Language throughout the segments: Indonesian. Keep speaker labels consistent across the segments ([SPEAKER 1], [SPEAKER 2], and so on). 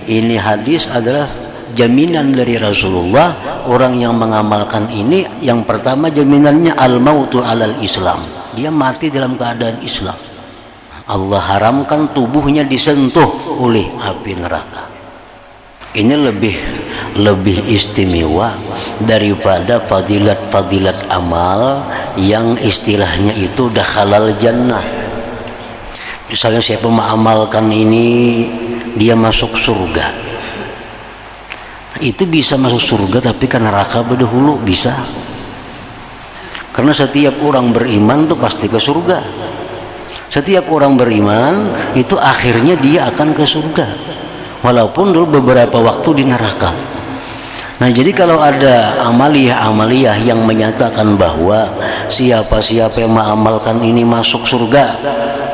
[SPEAKER 1] ini hadis adalah jaminan dari Rasulullah. Orang yang mengamalkan ini, yang pertama jaminannya al-mautu alal Islam, dia mati dalam keadaan Islam. Allah haramkan tubuhnya disentuh oleh api neraka. Ini lebih istimewa daripada fadilat-fadilat amal yang istilahnya itu dakhalal jannah. Misalnya siapa mengamalkan ini dia masuk surga, itu bisa masuk surga tapi ke neraka berdahulu bisa, karena setiap orang beriman itu pasti ke surga. Setiap orang beriman itu akhirnya dia akan ke surga, walaupun dulu beberapa waktu di neraka. Nah, jadi kalau ada amaliyah yang menyatakan bahwa siapa-siapa yang mengamalkan ini masuk surga,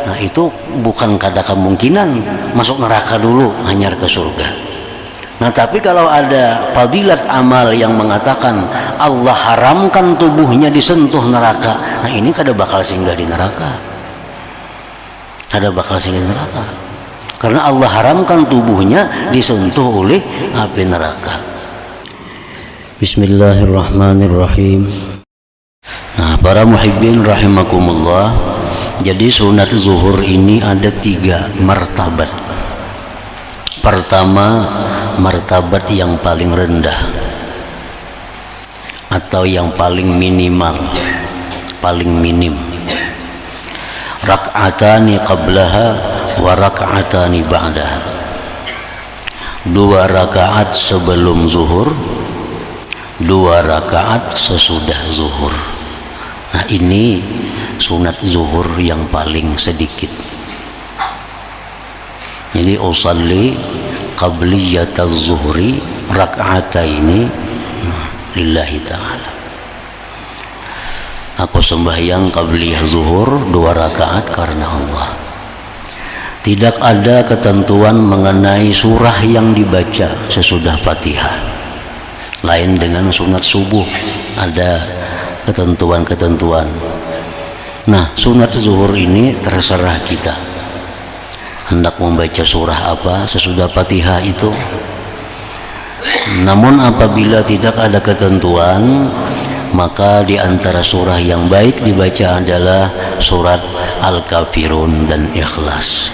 [SPEAKER 1] nah itu bukan kada kemungkinan masuk neraka dulu hanya ke surga. Nah, tapi kalau ada fadilat amal yang mengatakan Allah haramkan tubuhnya disentuh neraka, nah ini kada bakal singgah di neraka. Kada bakal singgah di neraka. Karena Allah haramkan tubuhnya disentuh oleh api neraka. Bismillahirrahmanirrahim. Nah, para muhibbin rahimakumullah, jadi sunat zuhur ini ada 3 martabat. Pertama, martabat yang paling rendah atau yang paling minimal, paling minim. Rak'atani qablaha wa rak'atani ba'daha. 2 rakaat sebelum zuhur, 2 rakaat sesudah zuhur. Nah, ini sunat zuhur yang paling sedikit. Jadi usalli qabliyataz zuhri rak'ataini lillahi ta'ala. Aku sembahyang qabliyah zuhur 2 rakaat karena Allah. Tidak ada ketentuan mengenai surah yang dibaca sesudah Fatihah. Lain dengan sunat subuh, ada ketentuan-ketentuan. Nah, sunat zuhur ini terserah kita hendak membaca surah apa sesudah Fatihah itu. Namun apabila tidak ada ketentuan, maka di antara surah yang baik dibaca adalah surat Al-Kafirun dan Ikhlas,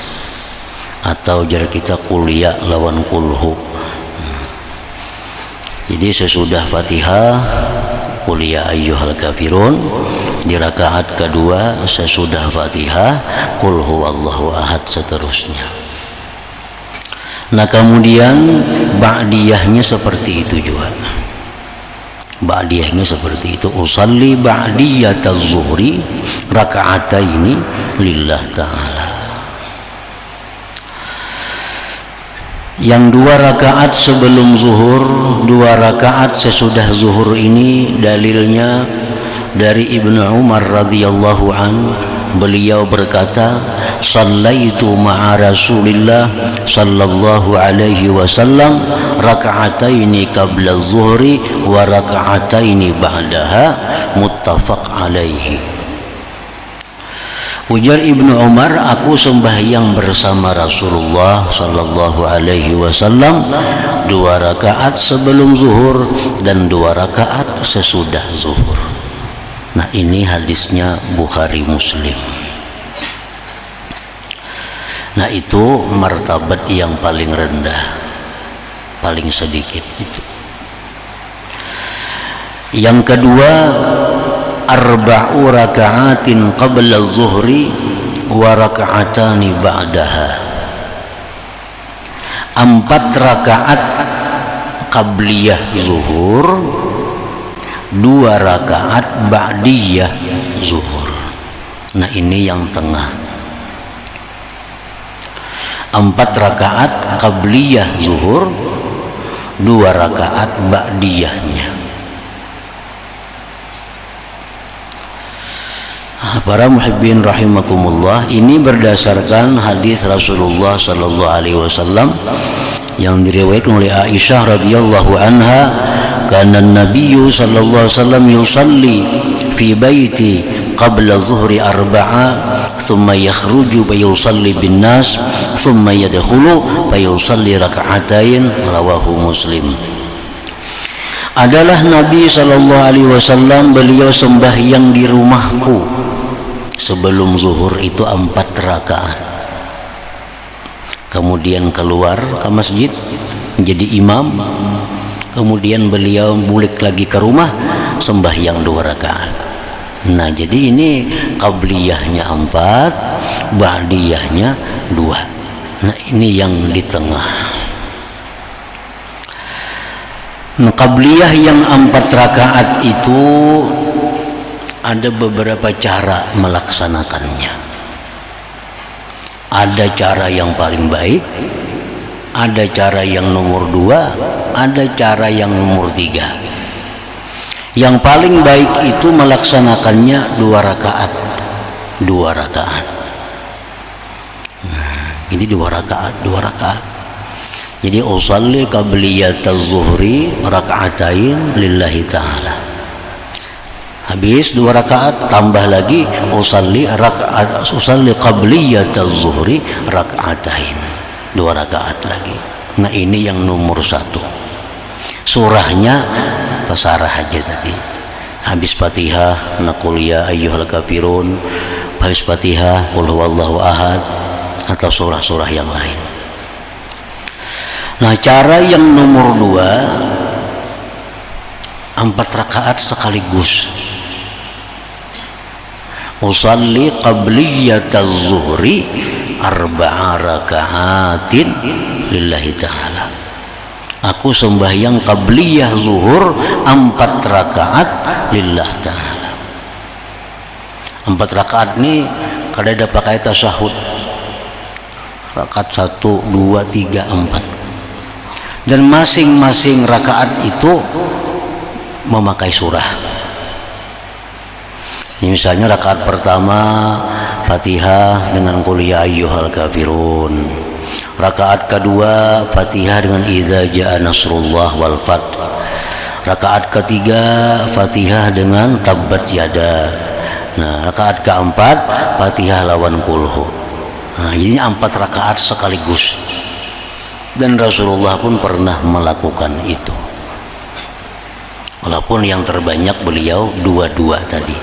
[SPEAKER 1] atau jar kita kuliah lawan kulhu. Jadi sesudah Fatihah kuliah ayyuhal kafirun, di rakaat kedua sesudah Fatihah qul huwallahu ahad, seterusnya. Nah, kemudian ba'diyahnya seperti itu juga. Ba'diyahnya seperti itu, usalli ba'diyataz zuhri raka'ataini lillah ta'ala. Yang 2 rakaat sebelum zuhur, 2 rakaat sesudah zuhur ini dalilnya dari Ibnu Umar radhiyallahu an. Beliau berkata, "Shallaitu ma'a Rasulillah sallallahu alaihi wasallam raka'ataini qabla zuhri wa raka'ataini ba'daha, muttafaq alaihi." Ujar Ibnu Umar, aku sembahyang bersama Rasulullah sallallahu alaihi wasallam 2 rakaat sebelum zuhur dan 2 rakaat sesudah zuhur. Nah, ini hadisnya Bukhari Muslim. Nah, itu martabat yang paling rendah, paling sedikit itu. Yang kedua, arba'u raka'atin qabla az-zuhri wa raka'atani ba'daha. 4 rakaat qabliyah zuhur, 2 rakaat ba'diyah zuhur. Nah, ini yang tengah. 4 rakaat qabliyah zuhur, 2 rakaat ba'diyahnya. Para muhibbin rahimakumullah, ini berdasarkan hadis Rasulullah sallallahu alaihi wasallam yang diriwayatkan oleh Aisyah radhiyallahu anha, kana an-nabiyyu sallallahu alaihi wasallam yusalli fi baiti qabla zuhri 4 thumma yakhruju fayusalli bin nas thumma yadkhulu fayusalli raka'atain, rawahu Muslim. Adalah Nabi sallallahu alaihi wasallam, beliau sembahyang di rumahku sebelum zuhur itu 4 rakaat. Kemudian keluar ke masjid menjadi imam. Kemudian beliau balik lagi ke rumah sembahyang 2 rakaat. Nah, jadi ini qabliyahnya 4, ba'diyahnya 2. Nah, ini yang di tengah. Nah, qabliyah yang 4 rakaat itu ada beberapa cara melaksanakannya. Ada cara yang paling baik, ada cara yang nomor 2, ada cara yang nomor 3. Yang paling baik itu melaksanakannya 2 rakaat. 2 rakaat. Nah, ini 2 rakaat, 2 rakaat. Jadi usalli qabliyataz zuhri raka'atain lillahi ta'ala. Habis 2 rakaat tambah lagi usalli qabliyataz zuhri raka'atain. 2 rakaat lagi. Nah, ini yang nomor 1. Surahnya tasarah aja tadi. Habis Fatihah naqul ya ayyuhal kafirun, habis Fatihah qul huwallahu ahad, atau surah-surah yang lain. Nah, cara yang nomor 2 4 rakaat sekaligus. Usalli qabliyataz zuhri 4 raka'atin lillahi ta'ala. Aku sembahyang qabliyah zuhur 4 rakaat lillah ta'ala. 4 rakaat ini kada ada pakai tasyahud. Rakaat 1, 2, 3, 4. Dan masing-masing rakaat itu memakai surah. Ini misalnya rakaat pertama Fatihah dengan qul ya ayyuhal kafirun. Rakaat kedua Fatihah dengan idza jaa nasrullah wal fath. Rakaat ketiga Fatihah dengan tabbat yada. Nah, rakaat keempat Fatihah lawan kulhu. Nah, jadi 4 rakaat sekaligus. Dan Rasulullah pun pernah melakukan itu. Walaupun yang terbanyak beliau 2 tadi.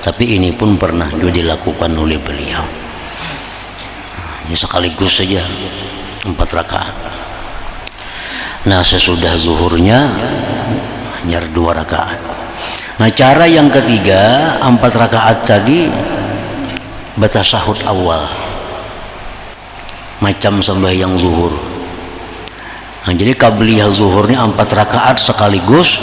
[SPEAKER 1] Tapi ini pun pernah juga dilakukan oleh beliau. Ini sekaligus saja 4 rakaat. Nah, sesudah zuhurnya hanya 2 rakaat. Nah, cara yang ketiga 4 rakaat tadi batasahud awal, macam sembahyang zuhur. Nah, jadi qabliyah zuhurnya 4 rakaat sekaligus.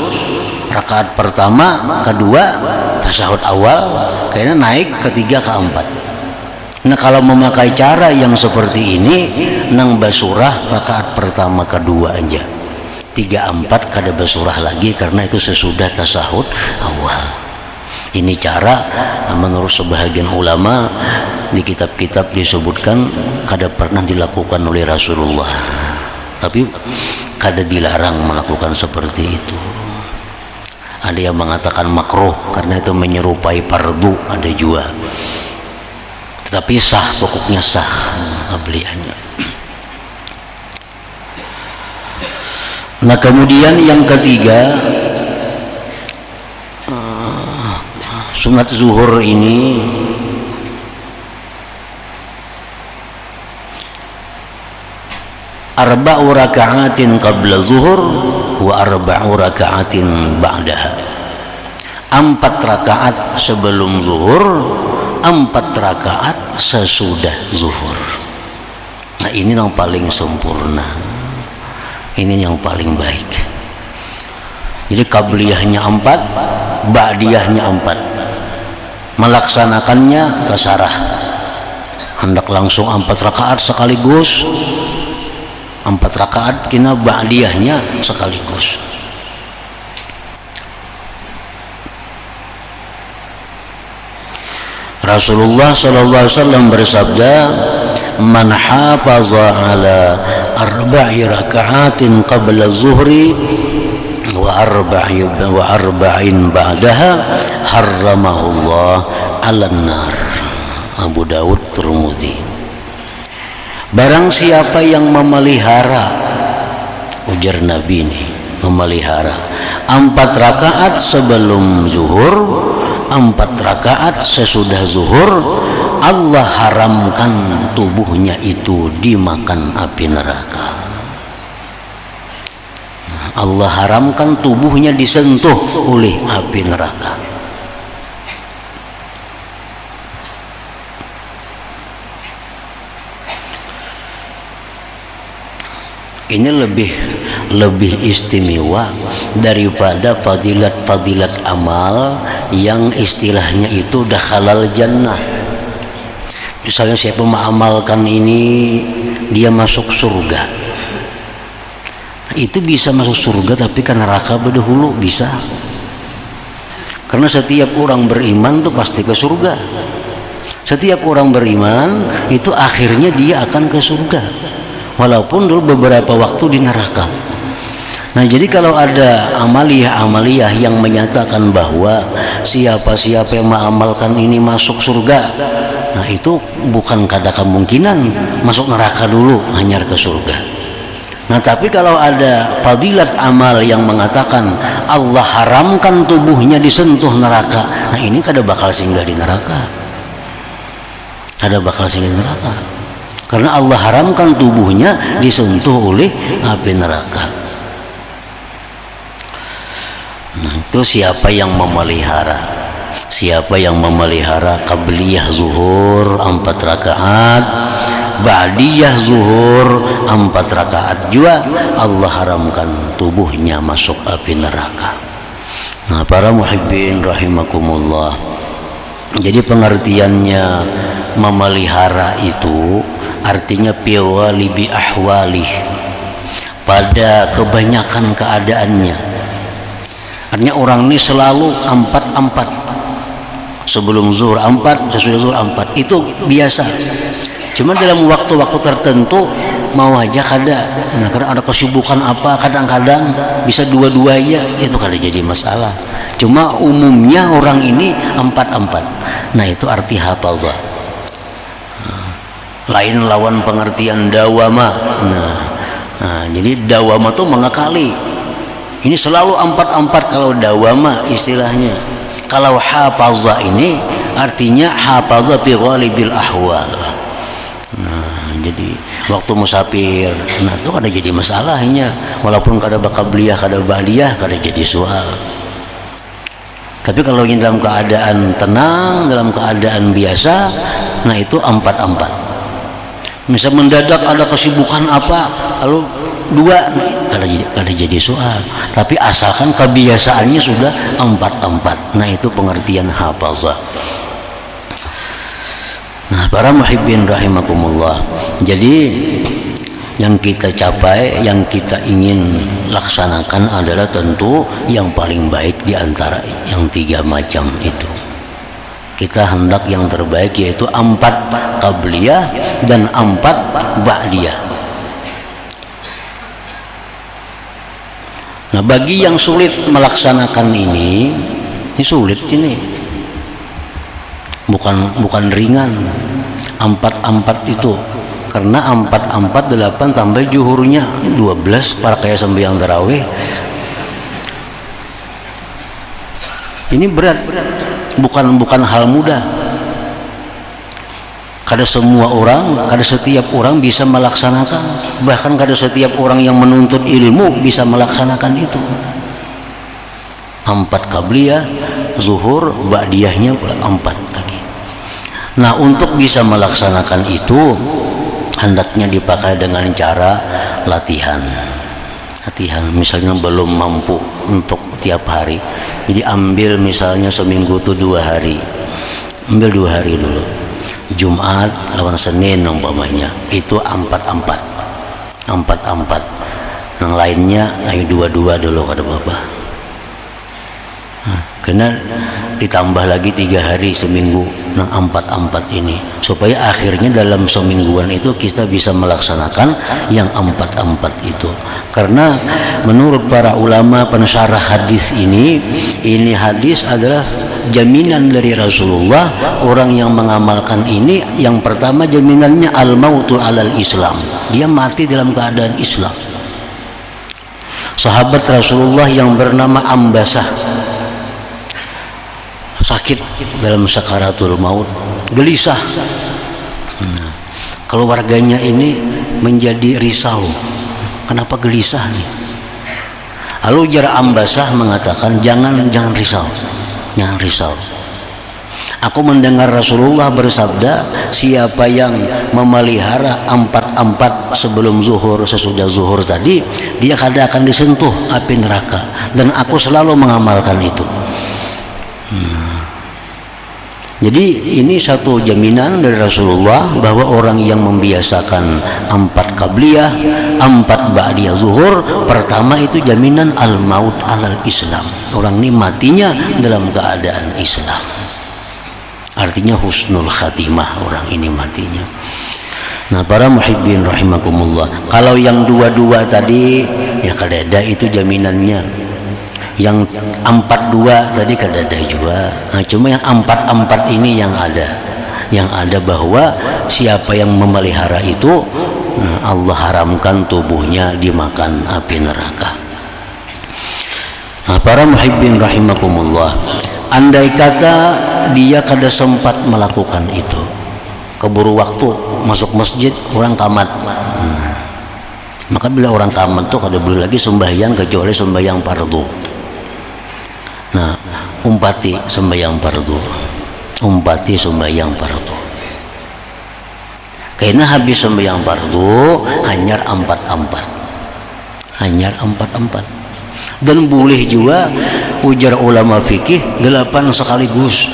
[SPEAKER 1] Rakaat pertama, kedua tasahud awal, kayaknya naik ketiga, keempat. Nah, kalau memakai cara yang seperti ini, nang basurah rakaat pertama kedua aja, 3, 4 kada basurah lagi karena itu sesudah tasahud awal. Ini cara menurut sebahagian ulama di kitab-kitab disebutkan kada pernah dilakukan oleh Rasulullah, tapi kada dilarang melakukan seperti itu. Ada yang mengatakan makruh karena itu menyerupai fardu, ada juga. Tetapi sah, pokoknya sah qabliyahnya. Nah, kemudian yang ketiga, sunat zuhur ini arba'u raka'atin qabla zuhur wa arba'u raka'atin ba'daha. 4 rakaat sebelum zuhur, 4 rakaat sesudah zuhur. Nah, ini yang paling sempurna, ini yang paling baik. Jadi qabliyahnya 4, ba'diyahnya 4. Melaksanakannya tasarah, hendak langsung 4 rakaat sekaligus. 4 rakaat kena ba'diyahnya sekaligus. Rasulullah sallallahu alaihi wasallam bersabda, "Man hafaza ala 4 raka'atin qabla zuhri wa arba'in ba'daha harramahu Allah 'alan nar." Abu Daud, Tirmidzi. Barang siapa yang memelihara, ujar Nabi nih, memelihara 4 rakaat sebelum zuhur, 4 rakaat sesudah zuhur, Allah haramkan tubuhnya itu dimakan api neraka. Allah haramkan tubuhnya disentuh oleh api neraka. Ini lebih istimewa daripada fadilat-fadilat amal yang istilahnya itu dakhalal jannah. Misalnya siapa mengamalkan ini dia masuk surga. Itu bisa masuk surga tapi kan neraka berdahulu bisa. Karena setiap orang beriman tuh pasti ke surga. Setiap orang beriman itu akhirnya dia akan ke surga. Walaupun dulu beberapa waktu di neraka. Nah, jadi kalau ada amaliyah yang menyatakan bahwa siapa-siapa yang mengamalkan ini masuk surga, nah itu bukan kada kemungkinan masuk neraka dulu hanya ke surga. Nah, tapi kalau ada fadilat amal yang mengatakan Allah haramkan tubuhnya disentuh neraka, nah ini kada bakal singgah di neraka. Kada bakal singgah di neraka. Karena Allah haramkan tubuhnya disentuh oleh api neraka. Nah, itu siapa yang memelihara? Siapa yang memelihara qabliyah zuhur 4 rakaat, ba'diyah zuhur 4 rakaat juga, Allah haramkan tubuhnya masuk api neraka. Nah, para muhibbin rahimakumullah. Jadi pengertiannya memelihara itu artinya piwali bi ahwalih, pada kebanyakan keadaannya. Artinya orang ini selalu 4 sebelum zuhur 4, sesudah zuhur 4, itu biasa. Cuma dalam waktu-waktu tertentu mau aja kada. Nah, karena ada kesibukan apa, kadang-kadang bisa dua-duanya, itu kada jadi masalah. Cuma umumnya orang ini 4. Nah, itu arti hafazah. Lain lawan pengertian dawama. Nah, jadi dawama itu mengakali. Ini selalu 4 kalau dawama istilahnya. Kalau hafazah ini artinya hafazah fi ghalibil ahwal. Nah, jadi waktu musafir, nah itu kada jadi masalahnya. Walaupun kada qabliyah, kada ba'diyah, kada jadi soal. Tapi kalau ini dalam keadaan tenang, dalam keadaan biasa, nah itu 4. Misal mendadak ada kesibukan apa, lalu 2, kada jadi soal. Tapi asalkan kebiasaannya sudah 4. Nah, itu pengertian hafazah. Nah, para muhibbin rahimakumullah. Jadi yang kita capai, yang kita ingin laksanakan adalah tentu yang paling baik di antara yang 3 macam itu. Kita hendak yang terbaik, yaitu 4 qabliyah dan 4 ba'diyah. Nah, bagi yang sulit melaksanakan ini sulit ini. Bukan ringan 4 itu. Karena 4 8 tambah zuhurnya 12 para kayak sembahyang tarawih. Ini berat. Bukan hal mudah. Kada semua orang, kada setiap orang bisa melaksanakan. Bahkan kada setiap orang yang menuntut ilmu bisa melaksanakan itu. 4 qabliyah, zuhur, ba'diyahnya 4 lagi. Nah, untuk bisa melaksanakan itu hendaknya dipakai dengan cara latihan. Misalnya belum mampu untuk tiap hari, jadi ambil misalnya seminggu itu 2 hari, ambil 2 hari dulu, Jumat lawan Senin umpamanya, itu 4. Yang lainnya ayo 2 dulu kata bapak. Karena ditambah lagi 3 hari seminggu nang 4 ini, supaya akhirnya dalam semingguan itu kita bisa melaksanakan yang 4 itu. Karena menurut para ulama pensyarah hadis ini hadis adalah jaminan dari Rasulullah, orang yang mengamalkan ini yang pertama jaminannya al-mautu alal Islam, dia mati dalam keadaan Islam. Sahabat Rasulullah yang bernama Ambasah sakit dalam sakaratul maut, gelisah. Keluarganya ini menjadi risau, kenapa gelisah nih? Lalu Jar Ambasah mengatakan, jangan risau, jangan risau. Aku mendengar Rasulullah bersabda, siapa yang memelihara 4 sebelum zuhur, sesudah zuhur tadi, dia kada akan disentuh api neraka, dan aku selalu mengamalkan itu. Jadi ini satu jaminan dari Rasulullah bahwa orang yang membiasakan 4 qabliyah, 4 ba'diyah zuhur, pertama itu jaminan al-maut alal Islam. Orang ini matinya dalam keadaan Islam. Artinya husnul khatimah orang ini matinya. Nah, para muhibbin rahimakumullah, kalau yang 2 tadi ya kadada itu jaminannya. Yang 4 tadi kadada juga. Nah, cuma yang 4 ini yang ada bahwa siapa yang memelihara itu, Allah haramkan tubuhnya dimakan api neraka. Nah, para muhibbin rahimakumullah, andai kata dia kada sempat melakukan itu, keburu waktu masuk masjid, orang tamat. Maka bila orang tamat tuh kada boleh lagi sembahyang kecuali sembahyang fardu. Nah, umpati sembahyang fardu, karena habis sembahyang fardu hanyar 4, dan boleh juga ujar ulama fikih 8 sekaligus.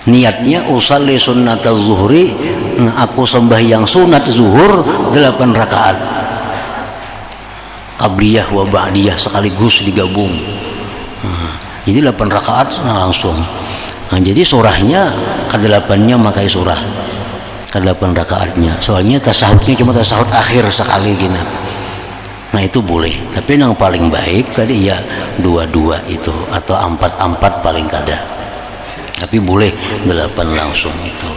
[SPEAKER 1] Niatnya usalli sunnat az-zuhri, aku sembahyang sunat zuhur 8 rakaat, qabliyah wa ba'diyah sekaligus digabung. Jadi 8 rakaat langsung. Nah, jadi surahnya ke-8-nya makai surah ke-8 rakaatnya. Soalnya tasahudnya cuma tasahud akhir sekali gini. Nah, itu boleh. Tapi yang paling baik tadi ya 2 itu atau 4 paling kada. Tapi boleh 8 langsung itu.